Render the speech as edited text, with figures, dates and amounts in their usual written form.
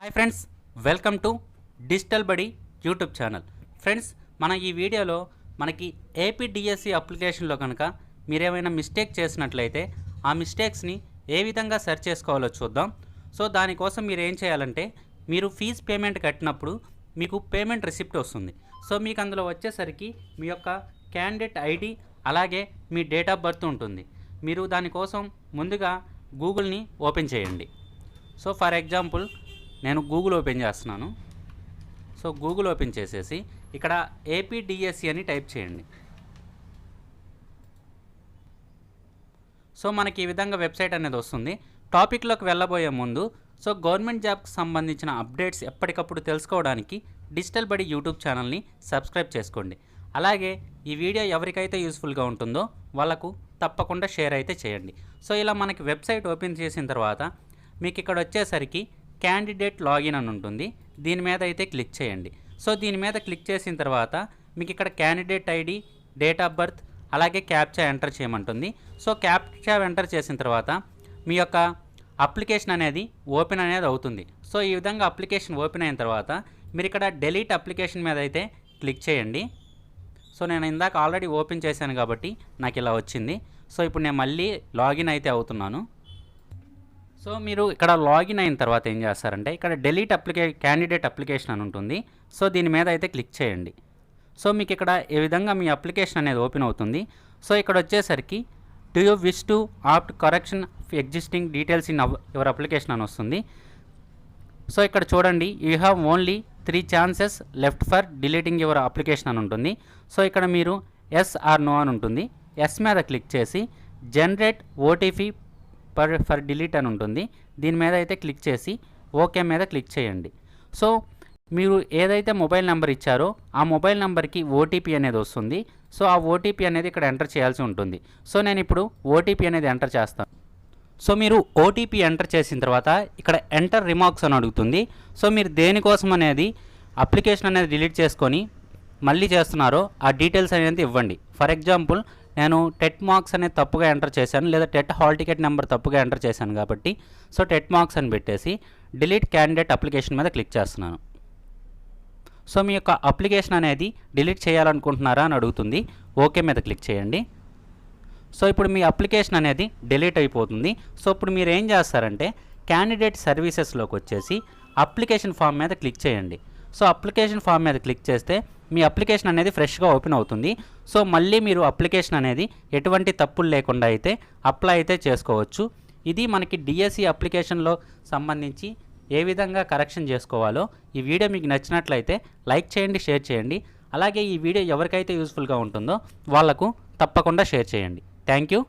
Hi friends, welcome to digital బడి YouTube channel. Friends, మన ఈ వీడియోలో మనకి ఏపీడిఎస్సి అప్లికేషన్లో కనుక మీరేమైనా మిస్టేక్ చేసినట్లయితే ఆ మిస్టేక్స్ని ఏ విధంగా సెర్చ్ చేసుకోవాలో చూద్దాం. సో దానికోసం మీరు ఏం చేయాలంటే, మీరు ఫీజు పేమెంట్ కట్టినప్పుడు మీకు పేమెంట్ రిసిప్ట్ వస్తుంది. సో మీకు అందులో వచ్చేసరికి మీ యొక్క క్యాండిడేట్ ఐడి అలాగే మీ డేట్ ఆఫ్ బర్త్ ఉంటుంది. మీరు దానికోసం ముందుగా గూగుల్ని ఓపెన్ చేయండి. సో ఫర్ ఎగ్జాంపుల్ నేను గూగుల్ ఓపెన్ చేస్తున్నాను. సో గూగుల్ ఓపెన్ చేసేసి ఇక్కడ ఏపీడిఎస్సి అని టైప్ చేయండి. సో మనకి ఈ విధంగా వెబ్సైట్ అనేది వస్తుంది. టాపిక్లోకి వెళ్ళబోయే ముందు గవర్నమెంట్ జాబ్కి సంబంధించిన అప్డేట్స్ ఎప్పటికప్పుడు తెలుసుకోవడానికి డిజిటల్ బడి యూట్యూబ్ ఛానల్ని సబ్స్క్రైబ్ చేసుకోండి. అలాగే ఈ వీడియో ఎవరికైతే యూస్ఫుల్గా ఉంటుందో వాళ్ళకు తప్పకుండా షేర్ అయితే చేయండి. సో ఇలా మనకి వెబ్సైట్ ఓపెన్ చేసిన తర్వాత మీకు ఇక్కడ వచ్చేసరికి క్యాండిడేట్ లాగిన్ అని ఉంటుంది. దీని మీద అయితే క్లిక్ చేయండి. సో దీని మీద క్లిక్ చేసిన తర్వాత మీకు ఇక్కడ candidate ID, date of birth అలాగే క్యాప్చా ఎంటర్ చేయమంటుంది. సో క్యాప్చా ఎంటర్ చేసిన తర్వాత మీ యొక్క అప్లికేషన్ అనేది ఓపెన్ అనేది అవుతుంది. సో ఈ విధంగా అప్లికేషన్ ఓపెన్ అయిన తర్వాత మీరు ఇక్కడ డెలీట్ అప్లికేషన్ మీద అయితే క్లిక్ చేయండి. సో నేను ఇందాక ఆల్రెడీ ఓపెన్ చేశాను కాబట్టి నాకు ఇలా వచ్చింది. సో ఇప్పుడు నేను మళ్ళీ లాగిన్ అయితే అవుతున్నాను. సో మీరు ఇక్కడ లాగిన్ అయిన తర్వాత ఏం చేస్తారంటే, ఇక్కడ డెలీట్ క్యాండిడేట్ అప్లికేషన్ అని ఉంటుంది. సో దీని మీద అయితే క్లిక్ చేయండి. సో మీకు ఇక్కడ ఈ విధంగా మీ అప్లికేషన్ అనేది ఓపెన్ అవుతుంది. సో ఇక్కడ వచ్చేసరికి do you wish to opt correction of existing details in your application అని వస్తుంది. సో ఇక్కడ చూడండి, you have only 3 chances left for deleting your application అని ఉంటుంది. సో ఇక్కడ మీరు ఎస్ ఆర్ నో అని ఉంటుంది. ఎస్ మీద క్లిక్ చేసి జనరేట్ ఓటీపీ ఫర్ డిలీట్ అని ఉంటుంది. దీని మీద అయితే క్లిక్ చేసి ఓకే మీద క్లిక్ చేయండి. సో మీరు ఏదైతే మొబైల్ నెంబర్ ఇచ్చారో ఆ మొబైల్ నెంబర్కి ఓటీపీ అనేది వస్తుంది. సో ఆ ఓటీపీ అనేది ఇక్కడ ఎంటర్ చేయాల్సి ఉంటుంది. సో నేను ఇప్పుడు ఓటీపీ అనేది ఎంటర్ చేస్తాను. సో మీరు ఓటీపీ ఎంటర్ చేసిన తర్వాత ఇక్కడ ఎంటర్ రిమార్క్స్ అని అడుగుతుంది. సో మీరు దేనికోసం అనేది అప్లికేషన్ అనేది డిలీట్ చేసుకొని మళ్ళీ చేస్తున్నారో ఆ డీటెయిల్స్ అనేది ఇవ్వండి. ఫర్ ఎగ్జాంపుల్ నేను టెట్ మార్క్స్ అనేది తప్పుగా ఎంటర్ చేశాను, లేదా టెట్ హాల్ టికెట్ నెంబర్ తప్పుగా ఎంటర్ చేశాను కాబట్టి సో టెట్ మార్క్స్ అని పెట్టేసి డిలీట్ క్యాండిడేట్ అప్లికేషన్ మీద క్లిక్ చేస్తున్నాను. సో మీ యొక్క అప్లికేషన్ అనేది డిలీట్ చేయాలనుకుంటున్నారా అని అడుగుతుంది. ఓకే మీద క్లిక్ చేయండి. సో ఇప్పుడు మీ అప్లికేషన్ అనేది డిలీట్ అయిపోతుంది. సో ఇప్పుడు మీరు ఏం చేస్తారంటే, క్యాండిడేట్ సర్వీసెస్లోకి వచ్చేసి అప్లికేషన్ ఫామ్ మీద క్లిక్ చేయండి. సో అప్లికేషన్ ఫామ్ మీద క్లిక్ చేస్తే మీ అప్లికేషన్ అనేది ఫ్రెష్గా ఓపెన్ అవుతుంది. సో మళ్ళీ మీరు అప్లికేషన్ అనేది ఎటువంటి తప్పులు లేకుండా అయితే అప్లై అయితే చేసుకోవచ్చు. ఇది మనకి డిఎస్సి అప్లికేషన్లో సంబంధించి ఏ విధంగా కరెక్షన్ చేసుకోవాలో ఈ వీడియో మీకు నచ్చినట్లయితే లైక్ చేయండి, షేర్ చేయండి. అలాగే ఈ వీడియో ఎవరికైతే యూస్ఫుల్గా ఉంటుందో వాళ్లకు తప్పకుండా షేర్ చేయండి. Thank you.